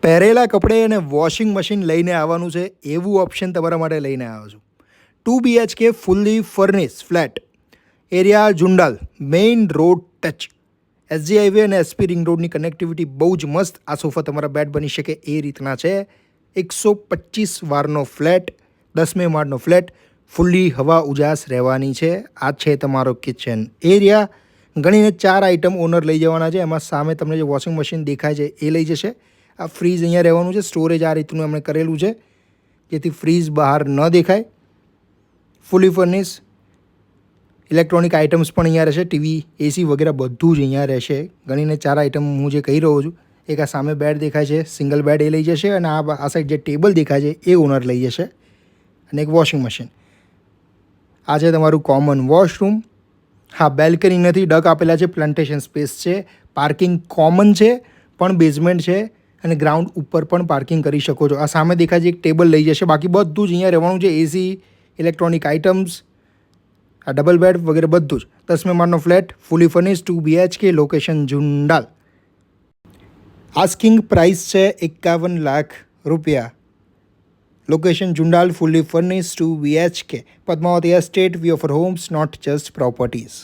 પહેરેલા કપડે અને washing machine લઈને આવવાનું છે એવું ઓપ્શન તમારા માટે લઈને આવ્યો છું. 2 BHK fully furnish flat, area Jundal, main road touch, SG highway અને SP રિંગ રોડની કનેક્ટિવિટી બહુ જ મસ્ત. આ સોફા તમારા બેડ બની શકે એ રીતના છે. 125 વારનો ફ્લેટ, 10મે માળનો ફ્લેટ, ફુલ્લી હવા ઉજાસ રહેવાની છે. આ છે તમારો કિચન એરિયા. ગણીને 4 આઇટમ ઓનર લઈ જવાના છે. એમાં સામે તમને જે વોશિંગ મશીન દેખાય છે એ લઈ જશે. આ ફ્રીજ અહીંયા રહેવાનું છે. સ્ટોરેજ આ રીતનું એમણે કરેલું છે જેથી ફ્રીજ બહાર ન દેખાય. ફુલી ફર્નિશ ઇલેક્ટ્રોનિક આઇટમ્સ પણ અહીંયા રહેશે. ટીવી, AC વગેરે બધું જ અહીંયા રહેશે. ગણીને 4 આઇટમ હું જે કહી રહ્યો છું. એક આ સામે બેડ દેખાય છે, સિંગલ બેડ એ લઈ જશે, અને આ સાઈડ જે ટેબલ દેખાય છે એ ઓનર લઈ જશે, અને એક વોશિંગ મશીન. આ છે તમારું કોમન વોશરૂમ. હા, બેલ્કની નથી, ડક આપેલા છે, પ્લાન્ટેશન સ્પેસ છે. પાર્કિંગ કોમન છે પણ બેઝમેન્ટ છે, અને ગ્રાઉન્ડ ઉપર પણ પાર્કિંગ કરી શકો છો. આ સામે દેખાય છે એક ટેબલ લઈ જશે. બાકી બધું જ અહીંયા રહેવાનું છે. AC, ઇલેક્ટ્રોનિક આઇટમ્સ, આ ડબલ બેડ વગેરે બધું જ. 10મે માળનો flat, fully furnish, 2 BHK, location Jundal. Asking price છે 51 લાખ રૂપિયા. Location Jundal, fully furnish, 2 BHK, Padmavati estate. We offer homes, not just properties.